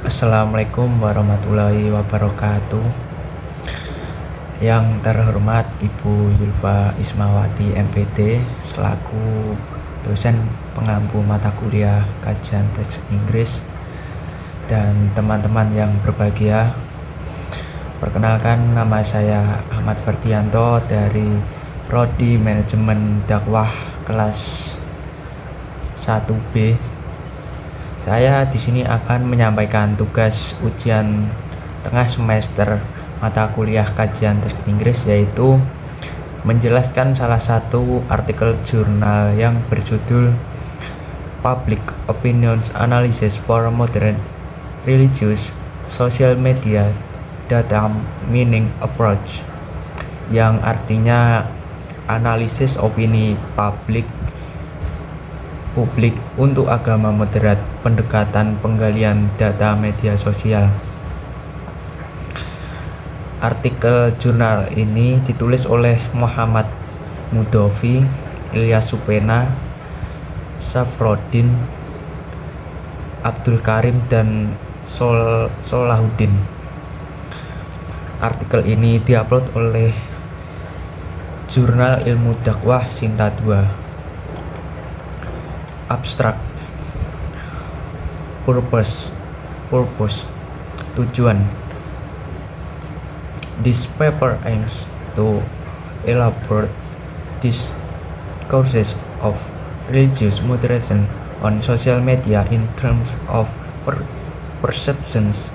Assalamualaikum warahmatullahi wabarakatuh. Yang terhormat Ibu Yulfa Ismawati MPD selaku dosen pengampu mata kuliah kajian teks Inggris dan teman-teman yang berbahagia. Perkenalkan, nama saya Ahmad Ferdianto dari Prodi Manajemen Dakwah kelas 1B. Saya di sini akan menyampaikan tugas ujian tengah semester mata kuliah kajian teks Inggris, yaitu menjelaskan salah satu artikel jurnal yang berjudul Public Opinions Analysis for Modern Religious Social Media Data Meaning Approach, yang artinya analisis opini publik untuk agama moderat, pendekatan penggalian data media sosial. Artikel jurnal ini ditulis oleh Muhammad Mudhofi, Ilyas Supena, Safroddin, Abdul Karim, dan Solahuddin. Artikel ini diupload oleh Jurnal Ilmu Dakwah Sinta 2. Abstrak. Purpose tujuan. This paper aims to elaborate discourses of religious moderation on social media in terms of perceptions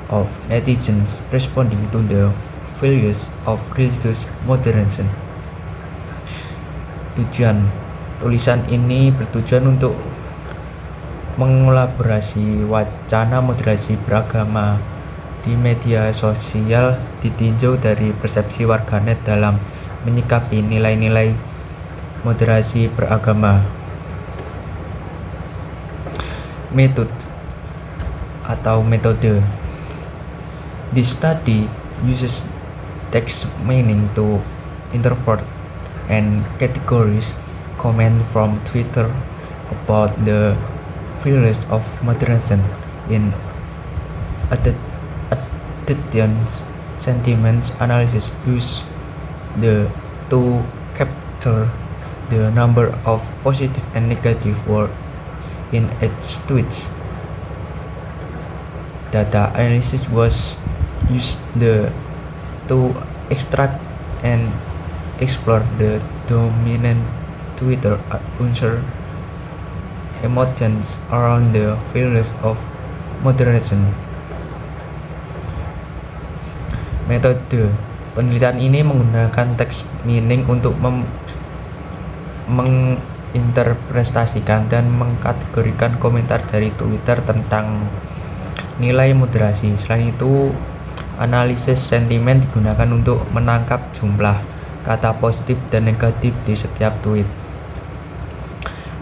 of netizens responding to the values of religious moderation. Tujuan tulisan ini bertujuan untuk mengelaborasi wacana moderasi beragama di media sosial ditinjau dari persepsi warganet dalam menyikapi nilai-nilai moderasi beragama. Metode. This study uses text meaning to interpret and categorize comment from Twitter about the values of moderation in attention sentiments analysis use to capture the number of positive and negative words in each tweet. Data analysis was used to extract and explore the dominant Twitter user emotions around the values of moderation. Metode penelitian ini menggunakan text meaning untuk menginterpretasikan dan mengkategorikan komentar dari Twitter tentang nilai moderasi. Selain itu, analisis sentimen digunakan untuk menangkap jumlah kata positif dan negatif di setiap tweet.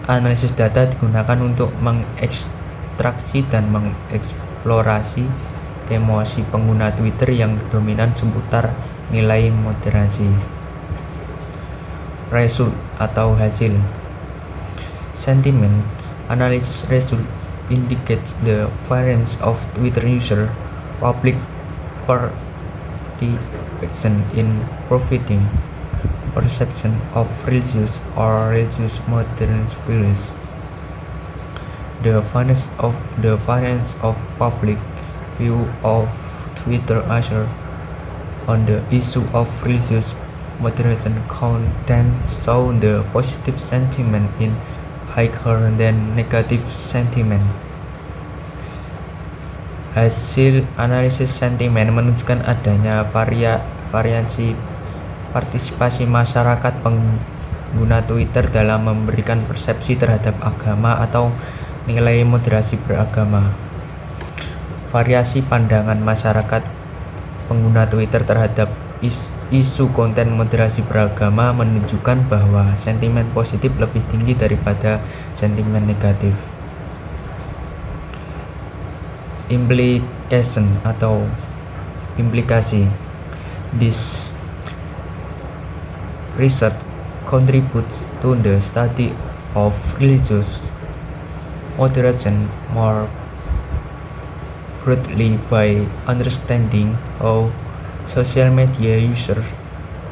Analisis data digunakan untuk mengekstraksi dan mengeksplorasi emosi pengguna Twitter yang dominan seputar nilai moderasi. Result atau hasil. Sentiment analysis result indicates the variance of Twitter user public participation in profiting perception of religious or religious modern values. The variance of public view of Twitter user on the issue of religious moderation content show the positive sentiment in higher than negative sentiment. Hasil analisis sentimen menunjukkan adanya variasi partisipasi masyarakat pengguna Twitter dalam memberikan persepsi terhadap agama atau nilai moderasi beragama. Variasi pandangan masyarakat pengguna Twitter terhadap isu konten moderasi beragama menunjukkan bahwa sentimen positif lebih tinggi daripada sentimen negatif. Implication atau implikasi. This research contributes to the study of religious moderation more broadly by understanding how social media users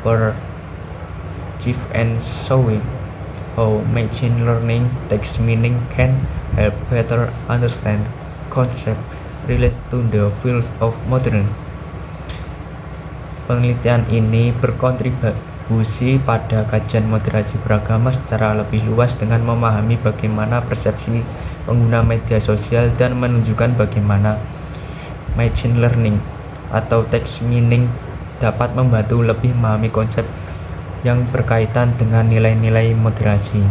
perceive and showing how machine learning text meaning can help better understand concepts related to the field of modern. Penelitian ini berkontribusi pada kajian moderasi beragama secara lebih luas dengan memahami bagaimana persepsi pengguna media sosial dan menunjukkan bagaimana machine learning atau text meaning dapat membantu lebih memahami konsep yang berkaitan dengan nilai-nilai moderasi.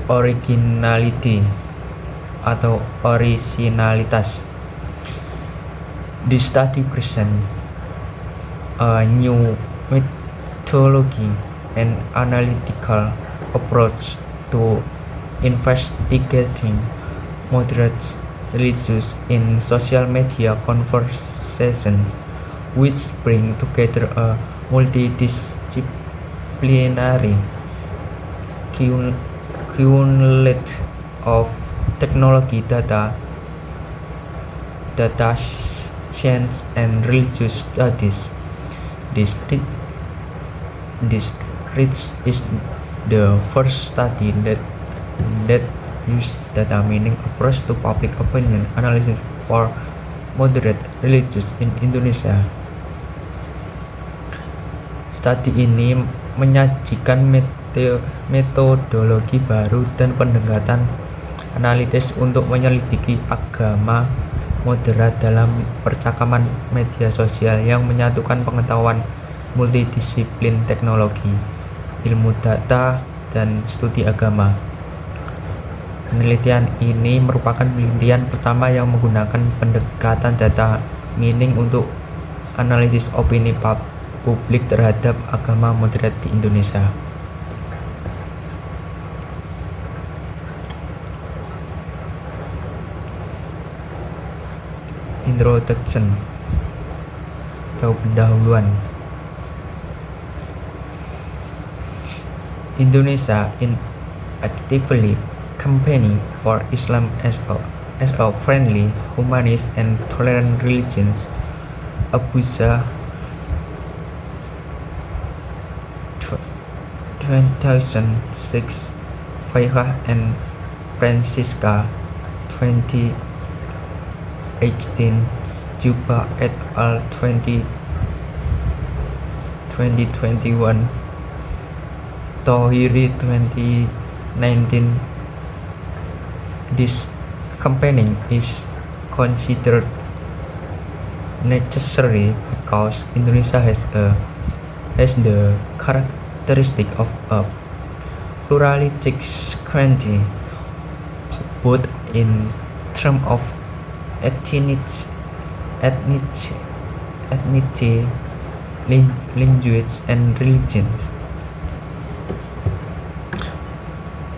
Originality atau originalitas. This study presents a new methodology and analytical approach to investigating moderate religions in social media conversations, which bring together a multidisciplinary cumulative of technology, data science, and religious studies. This is the first study that used data mining approach to public opinion analysis for moderate religions in Indonesia. Studi ini menyajikan metodologi baru dan pendekatan analitis untuk menyelidiki agama moderat dalam percakapan media sosial yang menyatukan pengetahuan multidisiplin teknologi, ilmu data, dan studi agama. Penelitian ini merupakan penelitian pertama yang menggunakan pendekatan data mining untuk analisis opini publik terhadap agama moderat di Indonesia. Introduction atau pendahuluan. Indonesia in actively campaigning for Islam as a friendly, humanist, and tolerant religion. Abuza 2006, Faihah and Francisca 2018, Juba et al. 2021, Tohiri 2019. This campaigning is considered necessary because Indonesia has the characteristic of a pluralistic country, both in terms of ethnicity, language, and religions.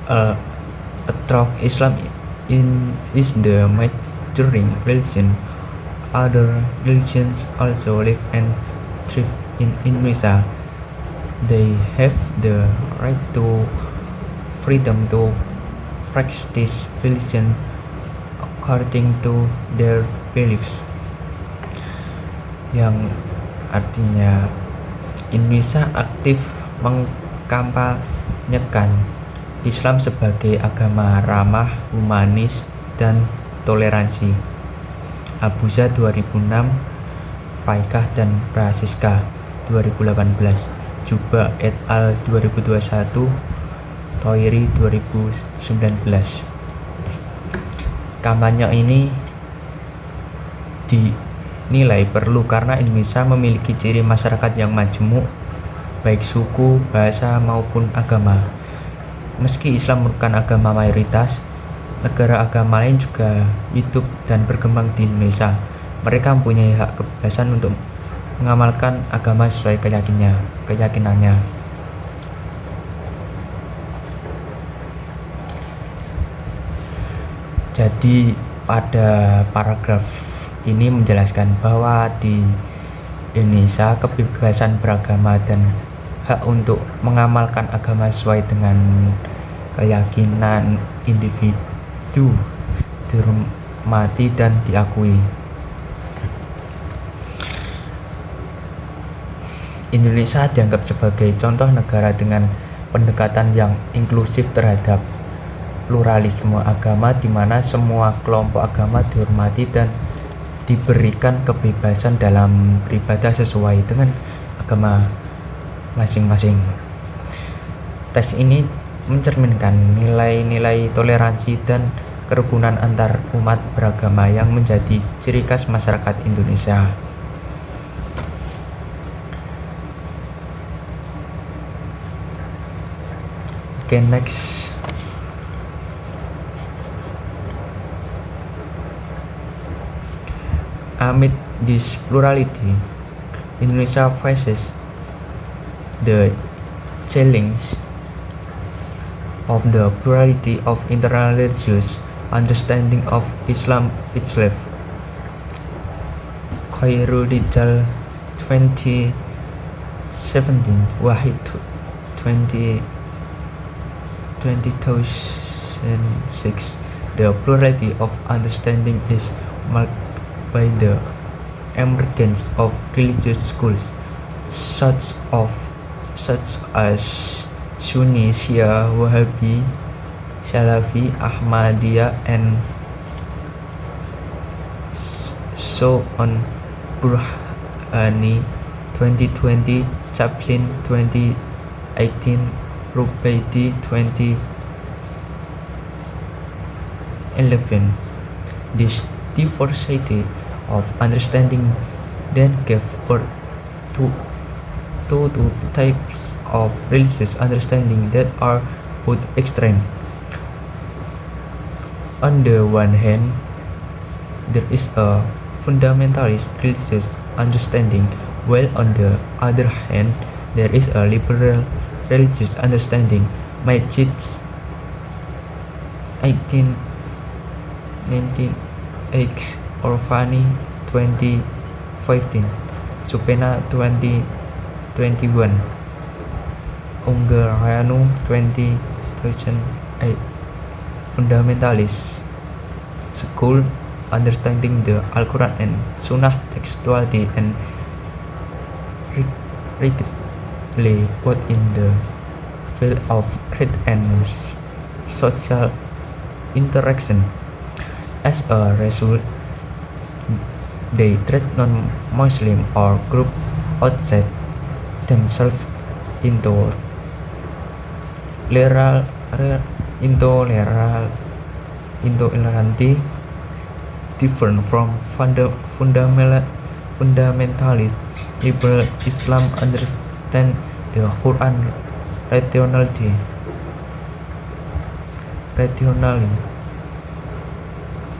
Although Islam is the maturing religion, other religions also live and thrive in Indonesia. They have the right to freedom to practice religion according to their beliefs. Yang artinya Indonesia aktif mengkampanyekan Islam sebagai agama ramah, humanis, dan toleransi. Abuza 2006, Faikah dan Francisca 2018, Juba et al. 2021, Toiri 2019. Kampanye ini dinilai perlu karena Indonesia memiliki ciri masyarakat yang majemuk, baik suku, bahasa, maupun agama. Meski Islam merupakan agama mayoritas, negara agama lain juga hidup dan berkembang di Indonesia. Mereka mempunyai hak kebebasan untuk mengamalkan agama sesuai keyakinannya. Jadi pada paragraf ini menjelaskan bahwa di Indonesia kebebasan beragama dan hak untuk mengamalkan agama sesuai dengan keyakinan individu dihormati dan diakui. Indonesia dianggap sebagai contoh negara dengan pendekatan yang inklusif terhadap pluralisme agama, di mana semua kelompok agama dihormati dan diberikan kebebasan dalam beribadah sesuai dengan agama masing-masing. Teks ini mencerminkan nilai-nilai toleransi dan kerukunan antar umat beragama yang menjadi ciri khas masyarakat Indonesia. Okay, next. Amid this plurality, Indonesia faces the challenge of the plurality of internal religious understanding of Islam itself. Khairul Rijal 2017, Wahid 2006. The plurality of understanding is marked by the emergence of religious schools such as Sunni, Shia, Wahhabi, Salafi, Ahmadiyya, and so on. Burhani 2020, Chaplin 2018, Rubaidi 2011. This diversity of understanding then gave birth to two types of religious understanding that are both extreme. On the one hand, there is a fundamentalist religious understanding, while on the other hand, there is a liberal religious understanding. Majid's 1998, Orfani 2015, Supena 2021, Ungaranu 2008. Fundamentalist school understanding the Al-Quran and Sunnah textuality and repeatedly both in the field of creed and social interaction. As a result, they treat non-Muslim or group outside themselves intolerantly different from fundamentalist liberal Islam understand the Quran rationally,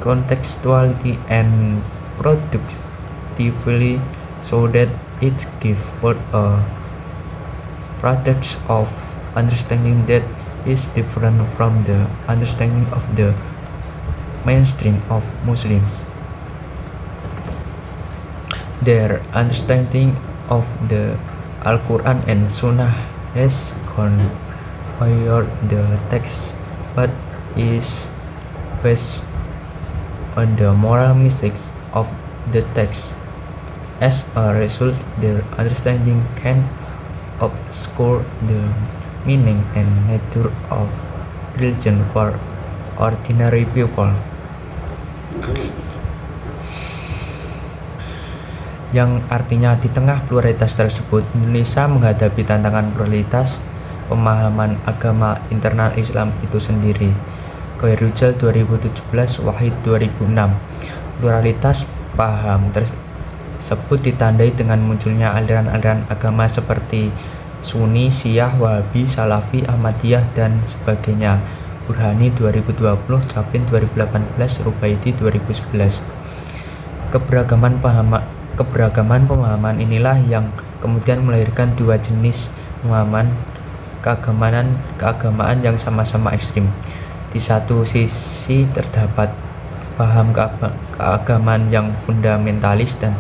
contextually, and productively, so that it gives forth a product of understanding that is different from the understanding of the mainstream of Muslims. Their understanding of the Al-Quran and Sunnah has gone beyond the text, but is based on the moral mistakes of the text. As a result, their understanding can obscure the meaning and nature of religion for ordinary people. Yang artinya di tengah pluralitas tersebut, Indonesia menghadapi tantangan pluralitas pemahaman agama internal Islam itu sendiri. Khairul Rijal 2017, Wahid 2006. Pluralitas paham tersebut ditandai dengan munculnya aliran-aliran agama seperti Sunni, Syiah, Wahhabi, Salafi, Ahmadiyah, dan sebagainya. Burhani 2020, Chaplin 2018, Rubaidi 2011. Keberagaman pemahaman inilah yang kemudian melahirkan dua jenis pemahaman keagamaan yang sama-sama ekstrim. Di satu sisi terdapat paham keagamaan yang fundamentalis, dan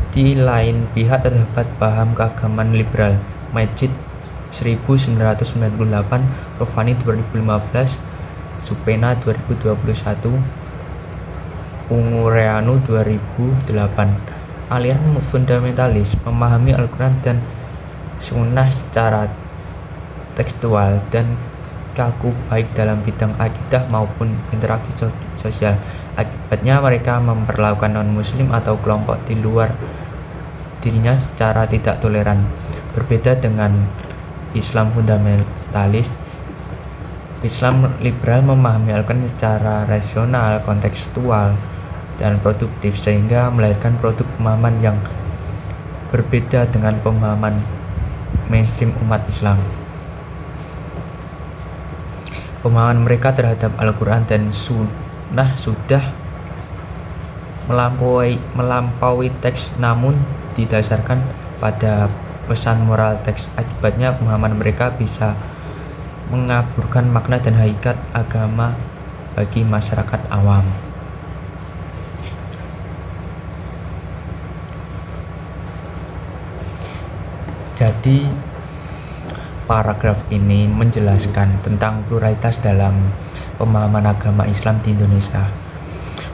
di lain pihak terdapat paham keagamaan liberal. Majid 1998, Rofani 2015, Supena 2021, Ungureanu 2008. Aliran fundamentalis memahami Al-Quran dan Sunnah secara tekstual dan kaku baik dalam bidang akidah maupun interaksi sosial. Akibatnya mereka memperlakukan non-muslim atau kelompok di luar dirinya secara tidak toleran. Berbeda dengan Islam fundamentalis, Islam liberal memahami Al-Quran secara rasional, kontekstual, dan produktif, sehingga melahirkan produk pemahaman yang berbeda dengan pemahaman mainstream umat Islam. Pemahaman mereka terhadap Al-Quran dan Sunnah sudah melampaui teks, namun didasarkan pada pesan moral teks. Akibatnya pemahaman mereka bisa mengaburkan makna dan hakikat agama bagi masyarakat awam. Jadi paragraf ini menjelaskan tentang pluralitas dalam pemahaman agama Islam di Indonesia.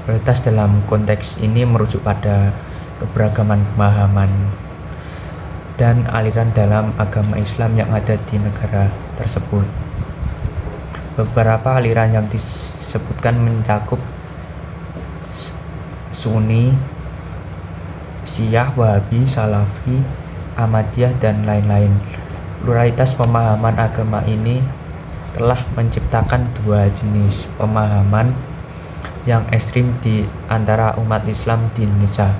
Pluralitas dalam konteks ini merujuk pada keberagaman pemahaman dan aliran dalam agama Islam yang ada di negara tersebut. Beberapa aliran yang disebutkan mencakup Sunni, Syiah, Wahabi, Salafi, Ahmadiyah, dan lain-lain. Pluralitas pemahaman agama ini telah menciptakan dua jenis pemahaman yang ekstrim di antara umat Islam di Indonesia,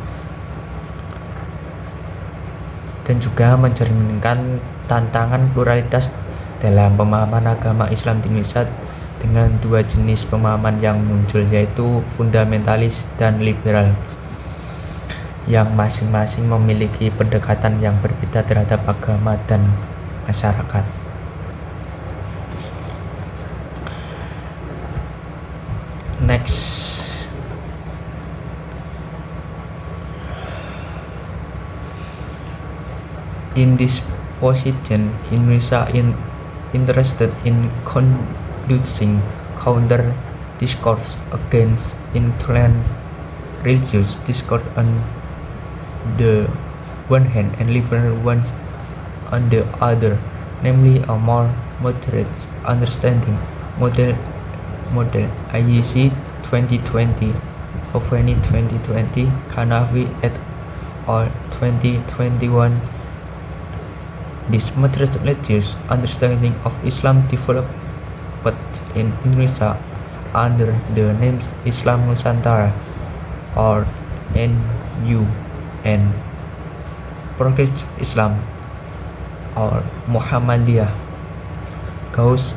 dan juga mencerminkan tantangan pluralitas dalam pemahaman agama Islam di Indonesia dengan dua jenis pemahaman yang muncul, yaitu fundamentalis dan liberal, yang masing-masing memiliki pendekatan yang berbeda terhadap agama dan masyarakat. Next, in this position, Indonesia interested in conducting counter discourse against intolerant religious discourse on the one hand and liberal ones on the other, namely a more moderate understanding model IEC 2020, Ofani 2020, Kanavi et al. 2021. This moderate religious understanding of Islam developed in Indonesia under the names Islam Nusantara or NU and Progressive Islam or Muhammadiyah. Gauss,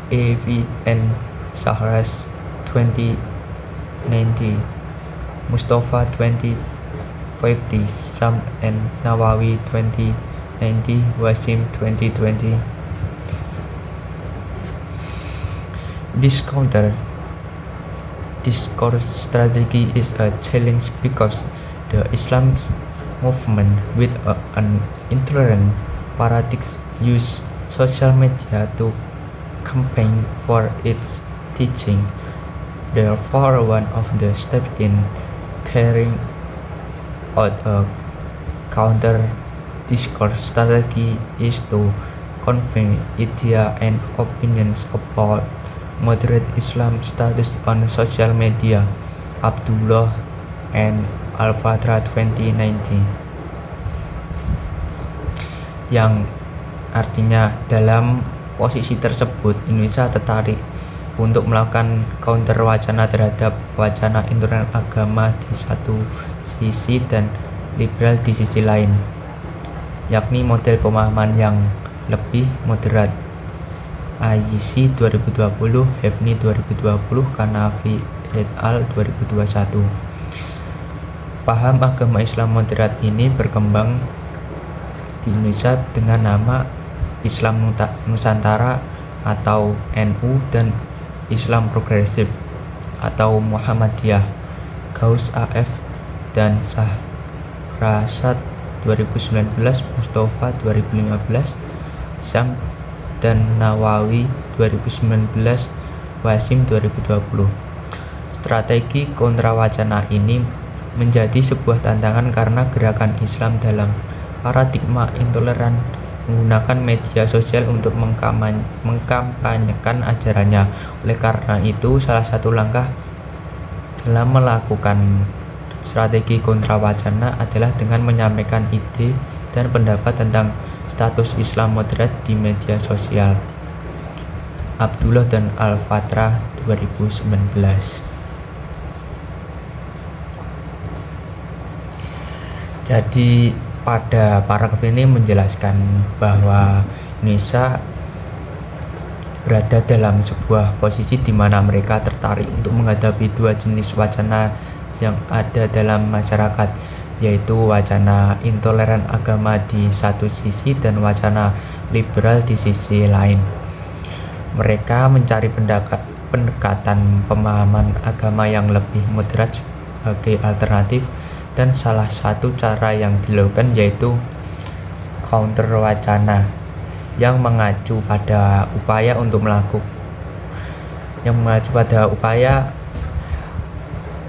AVN Sahras 2090, Mustafa 2050, Sam and Nawawi 2090, Wasim 2020. This counter discourse strategy is a challenge because the Islamic movement with an intolerant paradigm use social media to campaign for its teaching. Therefore, one of the steps in carrying out a counter discourse strategy is to convey ideas and opinions about moderate Islam status on social media. Abdullah and Al-Fatra 2019, yang artinya dalam posisi tersebut Indonesia tertarik untuk melakukan counter wacana terhadap wacana intoleran agama di satu sisi dan liberal di sisi lain, yakni model pemahaman yang lebih moderat. IEC 2020, Hefni 2020, Kanafi et al. 2021. Paham agama Islam moderat ini berkembang di Indonesia dengan nama Islam Nusantara atau NU dan Islam Progresif atau Muhammadiyah. Gauss AF dan Sahrasat 2019, Mustafa 2015, Zam dan Nawawi 2019, Wasim 2020. Strategi kontrawacana ini menjadi sebuah tantangan karena gerakan Islam dalam paradigma intoleran menggunakan media sosial untuk mengkampanyekan ajarannya. Oleh karena itu, salah satu langkah dalam melakukan strategi kontrawacana adalah dengan menyampaikan ide dan pendapat tentang status Islam moderat di media sosial. Abdullah dan Al-Fatra 2019. Jadi pada paragraf ini menjelaskan bahwa Indonesia berada dalam sebuah posisi di mana mereka tertarik untuk menghadapi dua jenis wacana yang ada dalam masyarakat, yaitu wacana intoleran agama di satu sisi dan wacana liberal di sisi lain. Mereka mencari pendekatan pemahaman agama yang lebih moderat sebagai alternatif, dan salah satu cara yang dilakukan yaitu counter wacana yang mengacu pada upaya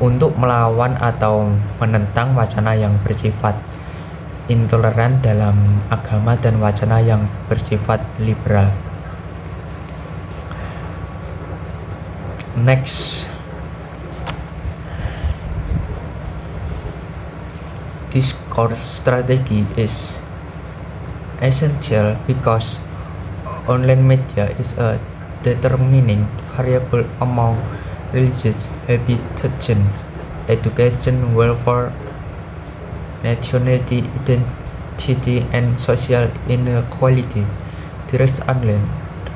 untuk melawan atau menentang wacana yang bersifat intoleran dalam agama dan wacana yang bersifat liberal. Next, discourse strategy is essential because online media is a determining variable among religious habitation, education, welfare, nationality, identity, and social inequality. Direct online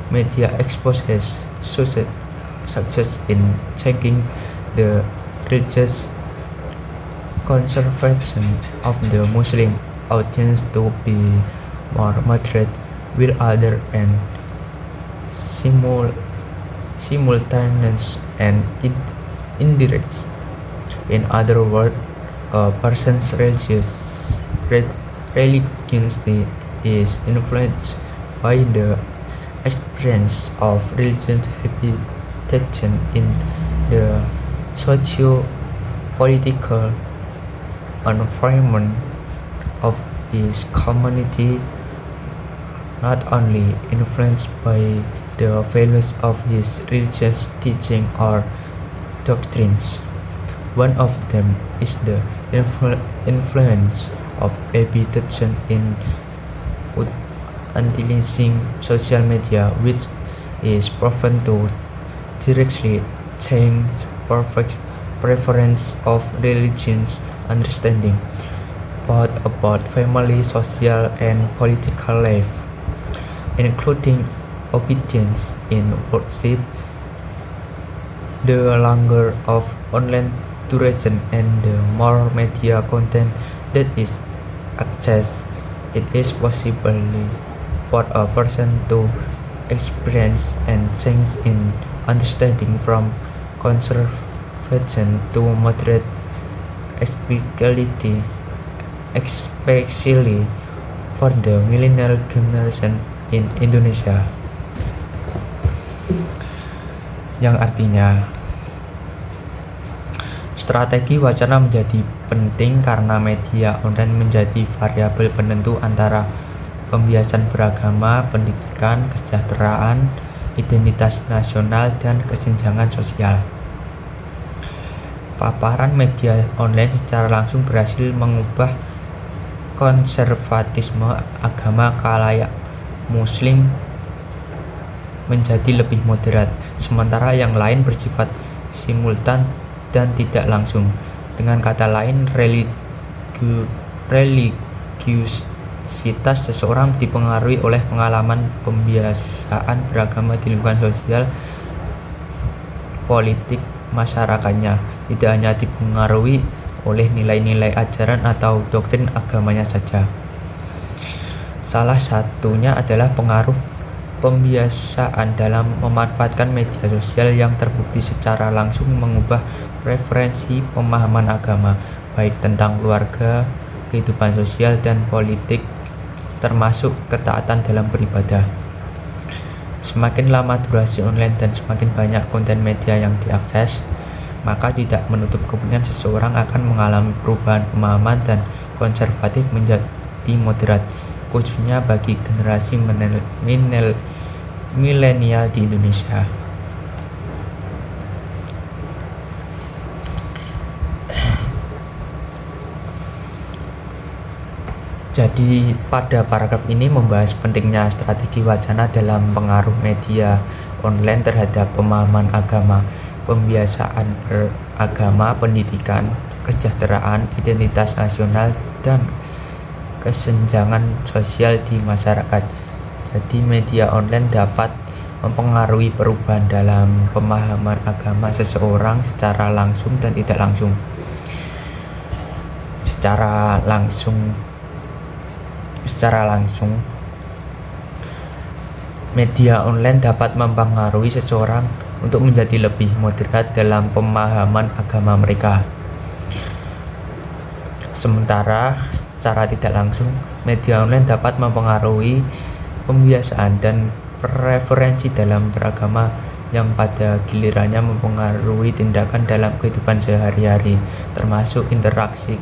media exposes success in changing the religious conservation of the Muslim audience to be more moderate, while other and simultaneous and indirect. In other words, a person's religiosity is influenced by the experience of religious habitation in the socio-political environment of his community, not only influenced by the values of his religious teaching or doctrines. One of them is the influence of habitation in utilizing social media, which is proven to directly change preference of religions understanding, both about family, social, and political life, including obedience in worship, the longer of online duration, and the more media content that is accessed. It is possible for a person to experience and change in understanding from conservative to moderate spirituality, especially for the millennial generation in Indonesia. Yang artinya, strategi wacana menjadi penting karena media online menjadi variabel penentu antara pembiasan beragama, pendidikan, kesejahteraan, identitas nasional, dan kesenjangan sosial. Paparan media online secara langsung berhasil mengubah konservatisme agama khalayak Muslim menjadi lebih moderat, sementara yang lain bersifat simultan dan tidak langsung. Dengan kata lain, religiusitas seseorang dipengaruhi oleh pengalaman pembiasaan beragama di lingkungan sosial politik masyarakatnya, tidak hanya dipengaruhi oleh nilai-nilai ajaran atau doktrin agamanya saja. Salah satunya adalah pengaruh pembiasaan dalam memanfaatkan media sosial yang terbukti secara langsung mengubah preferensi pemahaman agama, baik tentang keluarga, kehidupan sosial, dan politik termasuk ketaatan dalam beribadah. Semakin lama durasi online dan semakin banyak konten media yang diakses, maka tidak menutup kemungkinan seseorang akan mengalami perubahan pemahaman dan konservatif menjadi moderat, khususnya bagi generasi milenial di Indonesia. Jadi pada paragraf ini membahas pentingnya strategi wacana dalam pengaruh media online terhadap pemahaman agama, pembiasaan beragama, pendidikan, kesejahteraan, identitas nasional, dan kesenjangan sosial di masyarakat. Jadi media online dapat mempengaruhi perubahan dalam pemahaman agama seseorang secara langsung dan tidak langsung. Secara langsung, media online dapat mempengaruhi seseorang untuk menjadi lebih moderat dalam pemahaman agama mereka. Sementara secara tidak langsung, media online dapat mempengaruhi pembiasaan dan preferensi dalam beragama yang pada gilirannya mempengaruhi tindakan dalam kehidupan sehari-hari, termasuk interaksi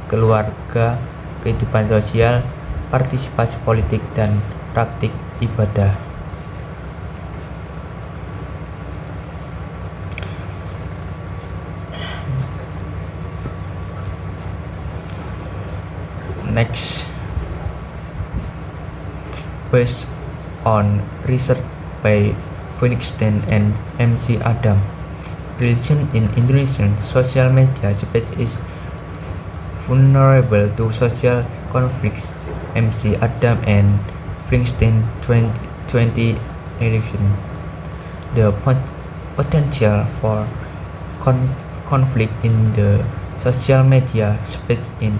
keluarga, kehidupan sosial, partisipasi politik, dan praktik ibadah. Next, based on research by Phoenixstein and MC Adam, religion in Indonesian social media space is vulnerable to social conflicts. MC Adam and Phoenixstein 2011. The potential for conflict in the social media space is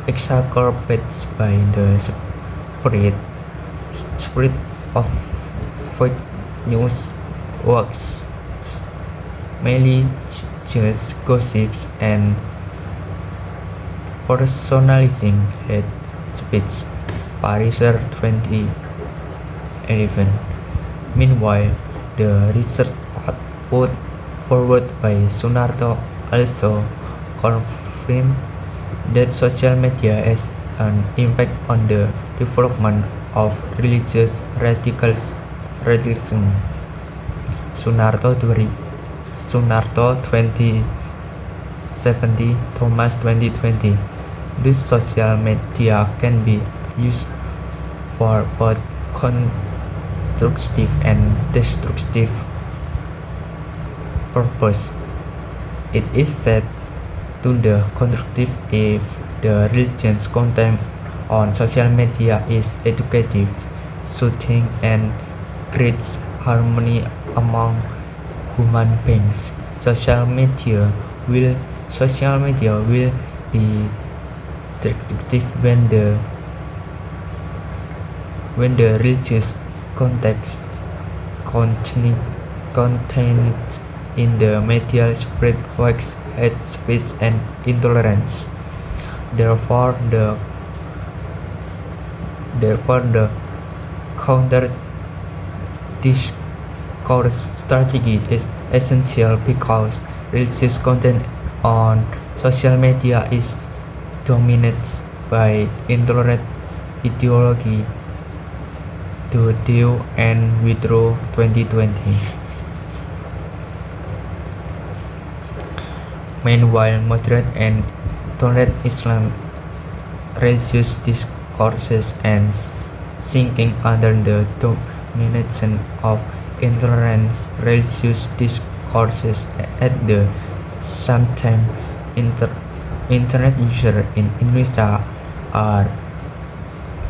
exacerbated by the spread of fake news, works, malicious gossips, and personalizing hate speech. Pariser 2011. Meanwhile, the research put forward by Sunarto also confirmed that social media has an impact on the development of religious radicalism. Sunarto 2070, Thomas 2020. This social media can be used for both constructive and destructive purpose. It is said to the constructive if the religion's content on social media is educative, soothing, and creates harmony among human beings. Social media will be destructive when the religious context contained in the media spread hoax, hate speech, and intolerance. Therefore, the counter discourse strategy is essential because religious content on social media is dominated by intolerant ideology. Dodio and Withrow 2020. Meanwhile, moderate and tolerant Islam religious discourses and sinking under the domination of intolerant religious discourses. At the same time, internet users in Indonesia are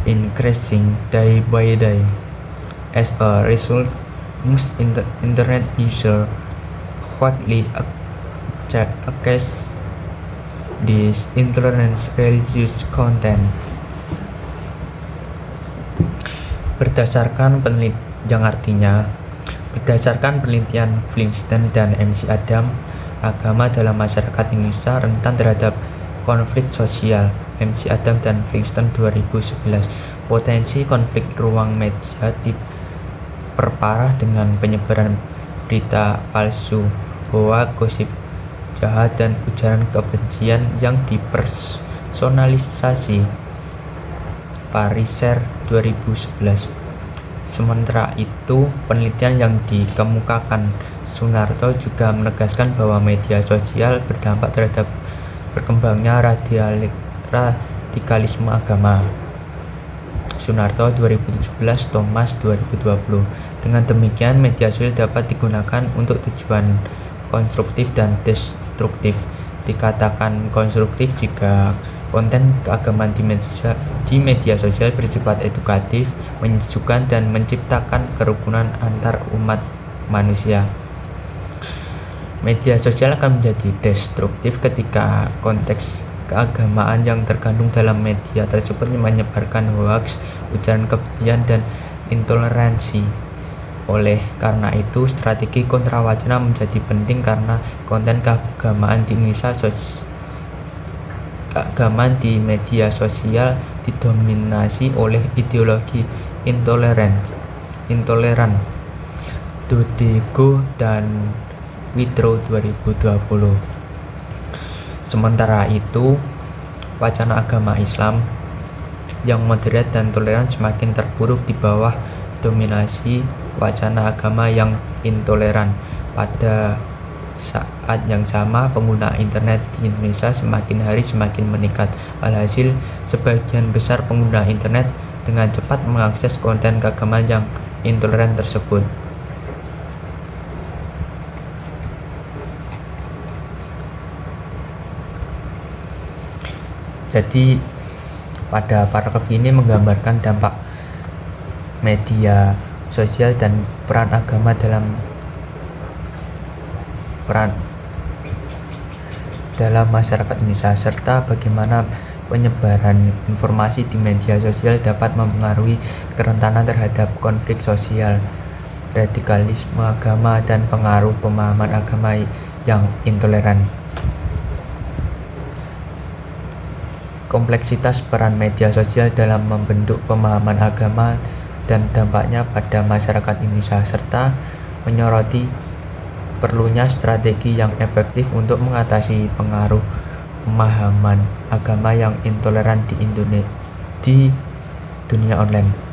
increasing day by day. As a result, most internet users widely access this intolerant religious content. Berdasarkan penelitian Phoenixstein dan MC Adam, agama dalam masyarakat Indonesia rentan terhadap konflik sosial. MC Adam dan Pinkston 2011. Potensi konflik ruang media diperparah dengan penyebaran berita palsu, hoax, gosip jahat, dan ujaran kebencian yang dipersonalisasi. Pariser 2011. Sementara itu, penelitian yang dikemukakan Sunarto juga menegaskan bahwa media sosial berdampak terhadap berkembangnya radikalisme agama. Sunarto 2017, Thomas 2020. Dengan demikian, media sosial dapat digunakan untuk tujuan konstruktif dan destruktif. Dikatakan konstruktif jika konten keagamaan di media sosial bersifat edukatif, menyejukkan, dan menciptakan kerukunan antar umat manusia. Media sosial akan menjadi destruktif ketika konteks keagamaan yang terkandung dalam media tersebut menyebarkan hoaks, ujaran kebencian, dan intoleransi. Oleh karena itu, strategi kontrawacana menjadi penting karena konten keagamaan di media sosial didominasi oleh ideologi intoleran. Dodego dan Witro 2020. Sementara itu, wacana agama Islam yang moderat dan toleran semakin terpuruk di bawah dominasi wacana agama yang intoleran. Pada saat yang sama, pengguna internet di Indonesia semakin hari semakin meningkat. Alhasil, sebagian besar pengguna internet dengan cepat mengakses konten keagamaan yang intoleran tersebut. Jadi, pada paragraf ini menggambarkan dampak media sosial dan peran agama dalam masyarakat Indonesia, serta bagaimana penyebaran informasi di media sosial dapat mempengaruhi kerentanan terhadap konflik sosial, radikalisme agama, dan pengaruh pemahaman agama yang intoleran. Kompleksitas peran media sosial dalam membentuk pemahaman agama dan dampaknya pada masyarakat Indonesia, serta menyoroti perlunya strategi yang efektif untuk mengatasi pengaruh pemahaman agama yang intoleran di dunia online.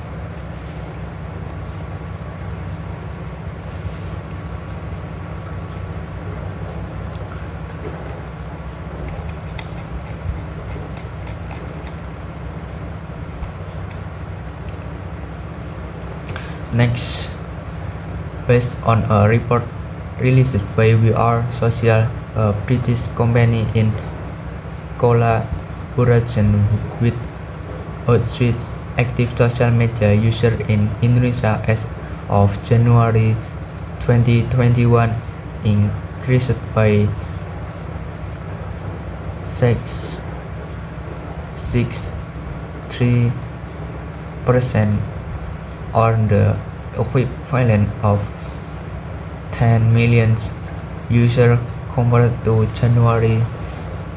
Next, based on a report released by We Are Social, a British company in collaboration with Outreach, active social media users in Indonesia as of January 2021 increased by 6.3% or the equivalent of 10 million users compared to January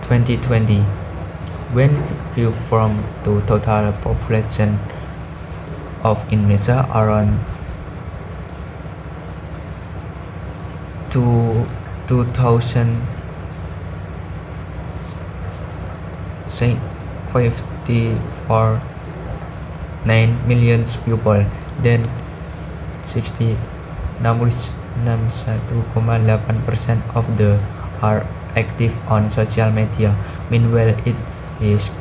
2020. When viewed from the total population of Indonesia, around 2,054 million people, then 61.8% of the are active on social media. Meanwhile, it is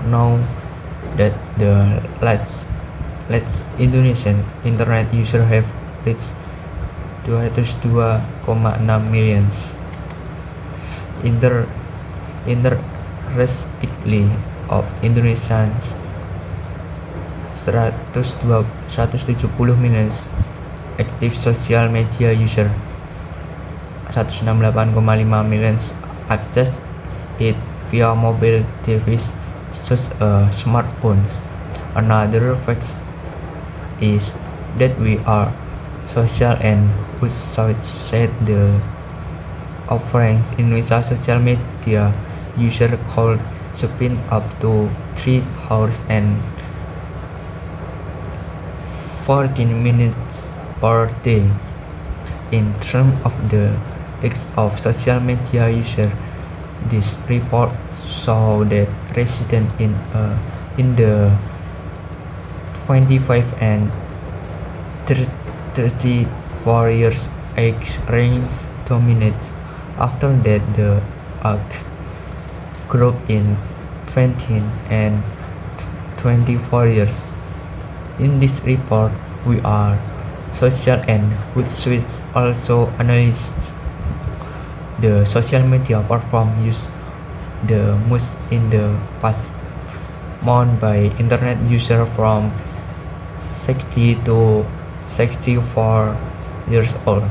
known that the last Indonesian internet users have reached 202.6 million. Interestingly, of Indonesians, 170 million active social media user, 168.5 million access it via mobile device such as smartphones. Another fact is that We Are Social and Outreach said the offerings Indonesia social media user could spend up to 3 hours and 14 minutes per day. In terms of the age of social media user, this report show that residents in the 25 and 34 years age range dominates. After that, the age group in 20 and 24 years. In this report, we are social and Hootsuite also analyzes the social media platform used the most in the past month by internet users from 60 to 64 years old.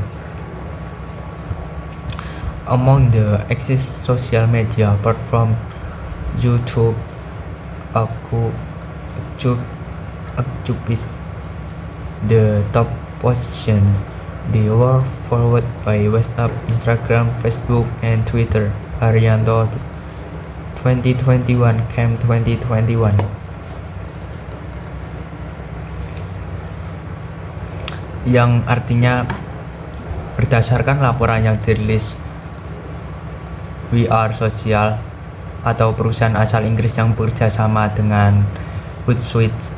Among the existing social media platforms, YouTube occupies the top position. They were followed by WhatsApp, Instagram, Facebook, and Twitter. Arianto 2021 Cam 2021. Yang artinya berdasarkan laporan yang dirilis We Are Social atau perusahaan asal Inggris yang bekerja sama dengan Hootsuite,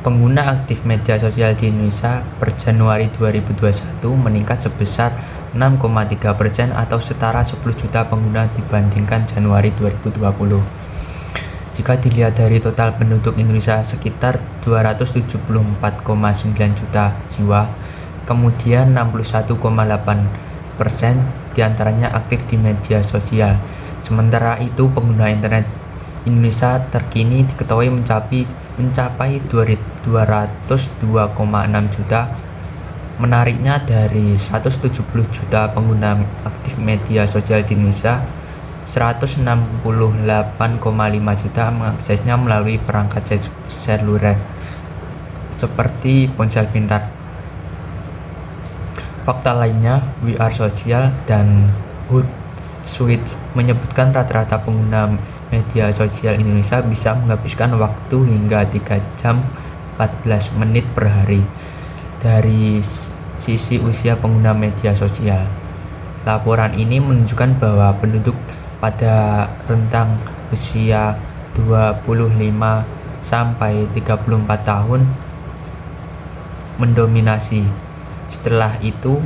pengguna aktif media sosial di Indonesia per Januari 2021 meningkat sebesar 6,3% atau setara 10 juta pengguna dibandingkan Januari 2020. Jika dilihat dari total penduduk Indonesia sekitar 274,9 juta jiwa, kemudian 61,8% diantaranya aktif di media sosial. Sementara itu, pengguna internet Indonesia terkini diketahui mencapai 202,6 juta. Menariknya, dari 170 juta pengguna aktif media sosial di Indonesia, 168,5 juta mengaksesnya melalui perangkat seluler seperti ponsel pintar. Fakta lainnya, We Are Social dan Hootsuite menyebutkan rata-rata pengguna media sosial Indonesia bisa menghabiskan waktu hingga 3 jam 14 menit per hari. Dari sisi usia pengguna media sosial, laporan ini menunjukkan bahwa penduduk pada rentang usia 25 sampai 34 tahun mendominasi. Setelah itu,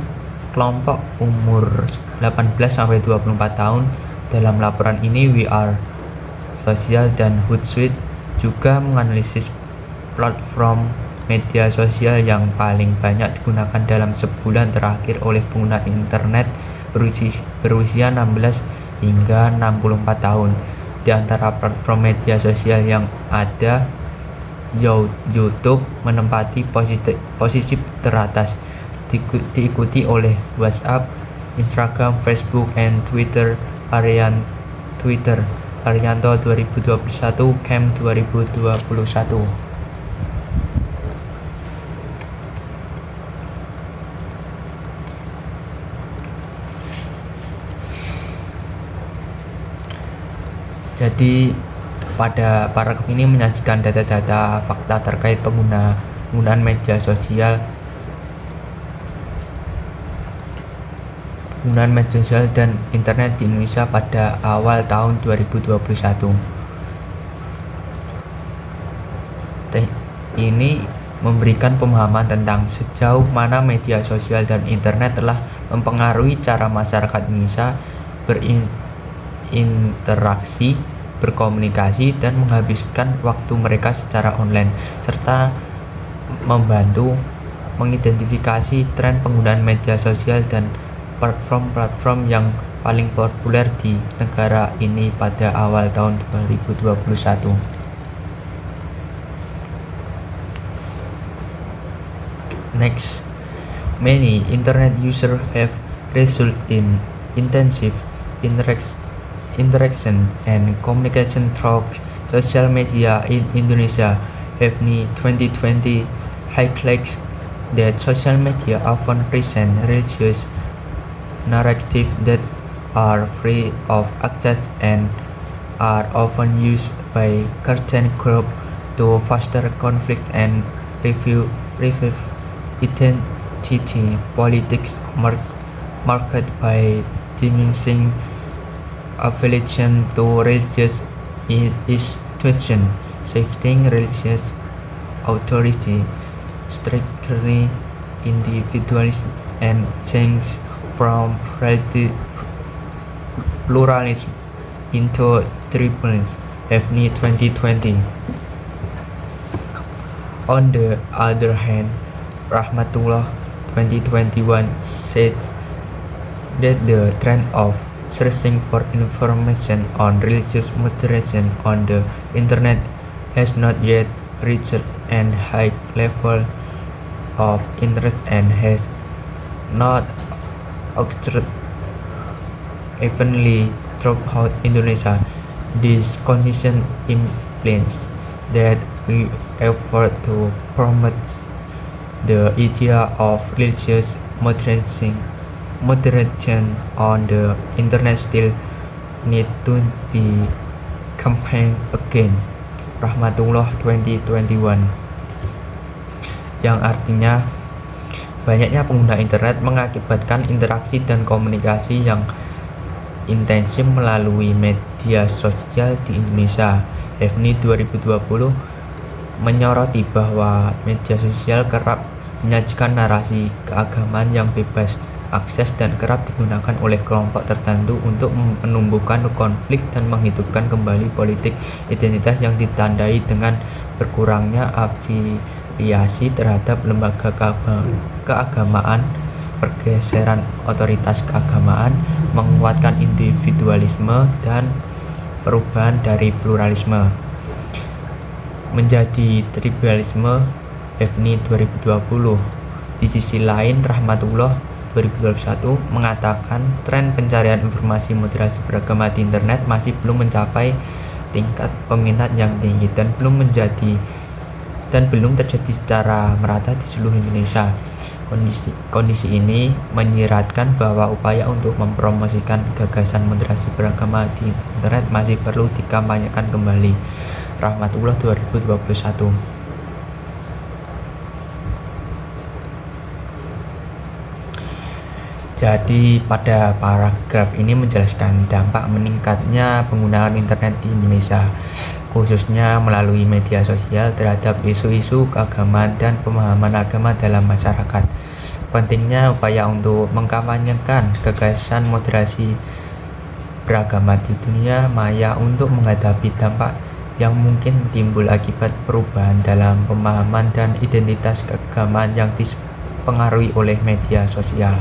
kelompok umur 18 sampai 24 tahun. Dalam laporan ini, We Are Social dan Hootsuite juga menganalisis platform media sosial yang paling banyak digunakan dalam sebulan terakhir oleh pengguna internet berusia 16 hingga 64 tahun. Di antara platform media sosial yang ada, YouTube menempati posisi teratas, diikuti oleh WhatsApp, Instagram, Facebook, and Twitter. Arianto 2021 Cam 2021. Jadi pada paragraf ini menyajikan data-data fakta terkait penggunaan media sosial dan internet di Indonesia pada awal tahun 2021. Ini memberikan pemahaman tentang sejauh mana media sosial dan internet telah mempengaruhi cara masyarakat Indonesia berinteraksi, berkomunikasi, dan menghabiskan waktu mereka secara online, serta membantu mengidentifikasi tren penggunaan media sosial dan platform-platform yang paling populer di negara ini pada awal tahun 2021. Next, many internet users have resulted in intensive interaction and communication through social media in Indonesia. Havni 2020 highlights that social media often present religious narratives that are free of access and are often used by certain groups to foster conflict and revive identity politics marked by diminishing affiliation to religious institutions, shifting religious authority, strictly individualism, and change from pluralism into tribalism. Daphne 2020. On the other hand, Rahmatullah 2021 says that the trend of searching for information on religious moderation on the internet has not yet reached a high level of interest and has not occurred evenly throughout Indonesia. This condition implies that we effort to promote the idea of religious moderation on the internet still need to be campaigned again. Rahmatullah 2021, yang artinya banyaknya pengguna internet mengakibatkan interaksi dan komunikasi yang intensif melalui media sosial di Indonesia. Daphne 2020 menyoroti bahwa media sosial kerap menyajikan narasi keagamaan yang bebas akses dan kerap digunakan oleh kelompok tertentu untuk menumbuhkan konflik dan menghidupkan kembali politik identitas yang ditandai dengan berkurangnya afiliasi terhadap lembaga keagamaan, pergeseran otoritas keagamaan, menguatkan individualisme, dan perubahan dari pluralisme menjadi tribalisme. Daphne 2020. Di sisi lain, Rahmatullah 2021 mengatakan tren pencarian informasi moderasi beragama di internet masih belum mencapai tingkat peminat yang tinggi dan belum terjadi secara merata di seluruh Indonesia. Kondisi ini menyiratkan bahwa upaya untuk mempromosikan gagasan moderasi beragama di internet masih perlu dikampanyekan kembali. Rahmatullah 2021. Jadi pada paragraf ini menjelaskan dampak meningkatnya penggunaan internet di Indonesia, khususnya melalui media sosial terhadap isu-isu keagamaan dan pemahaman agama dalam masyarakat. Pentingnya upaya untuk mengkampanyekan gagasan moderasi beragama di dunia maya untuk menghadapi dampak yang mungkin timbul akibat perubahan dalam pemahaman dan identitas keagamaan yang dipengaruhi oleh media sosial.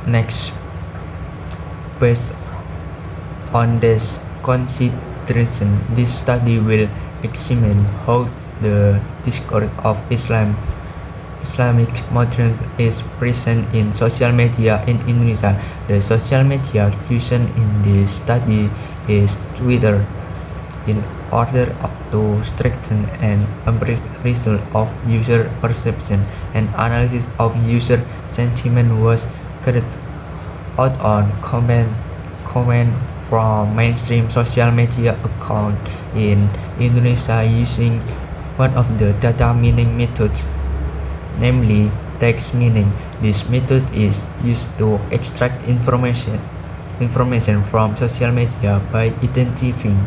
Next, based on this consideration, this study will examine how the discourse of Islamic modernism is present in social media in Indonesia. The social media used in this study is Twitter. In order to strengthen an appraisal of user perception, and analysis of user sentiment was carried out on comment from mainstream social media accounts in Indonesia using one of the data mining methods, namely text mining. This method is used to extract information from social media by identifying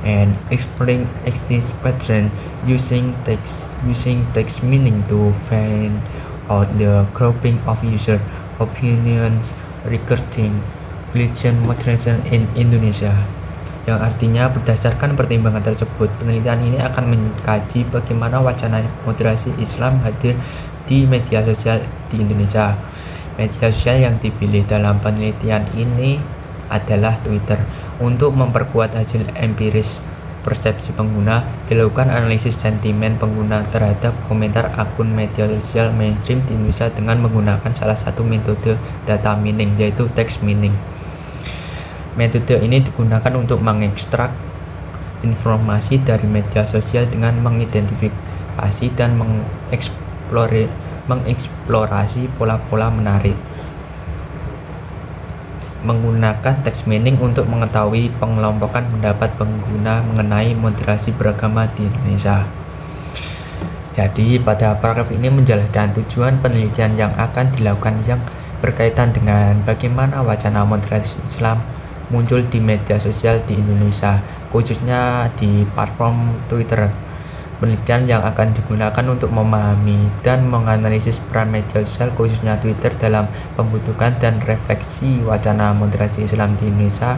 and exploring existing patterns using text mining to find out the grouping of user opinions regarding religion moderation in Indonesia. Yang artinya berdasarkan pertimbangan tersebut, penelitian ini akan mengkaji bagaimana wacana moderasi Islam hadir di media sosial di Indonesia. Media sosial yang dipilih dalam penelitian ini adalah Twitter. Untuk memperkuat hasil empiris persepsi pengguna, dilakukan analisis sentimen pengguna terhadap komentar akun media sosial mainstream di Indonesia dengan menggunakan salah satu metode data mining, yaitu text mining. Metode ini digunakan untuk mengekstrak informasi dari media sosial dengan mengidentifikasi dan mengeksplorasi mengeksplorasi pola-pola menarik. Menggunakan text mining untuk mengetahui pengelompokan pendapat pengguna mengenai moderasi beragama di Indonesia. Jadi pada paragraf ini menjelaskan tujuan penelitian yang akan dilakukan yang berkaitan dengan bagaimana wacana moderasi Islam muncul di media sosial di Indonesia, khususnya di platform Twitter. Penelitian yang akan digunakan untuk memahami dan menganalisis peran media sosial khususnya Twitter dalam pembentukan dan refleksi wacana moderasi Islam di Indonesia.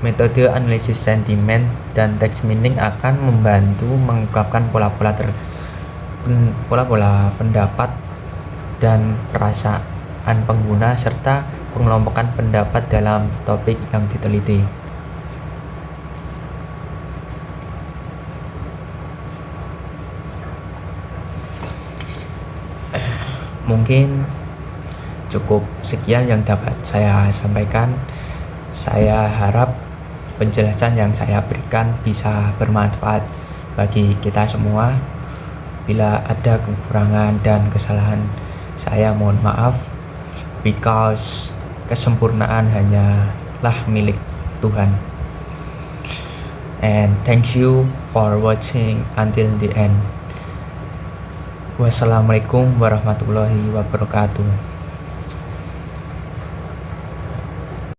Metode analisis sentimen dan text mining akan membantu mengungkapkan pola-pola pendapat dan perasaan pengguna serta pengelompokan pendapat dalam topik yang diteliti. Mungkin cukup sekian yang dapat saya sampaikan. Saya harap penjelasan yang saya berikan bisa bermanfaat bagi kita semua. Bila ada kekurangan dan kesalahan, saya mohon maaf, because kesempurnaan hanyalah milik Tuhan. And thank you for watching until the end. Wassalamualaikum warahmatullahi wabarakatuh.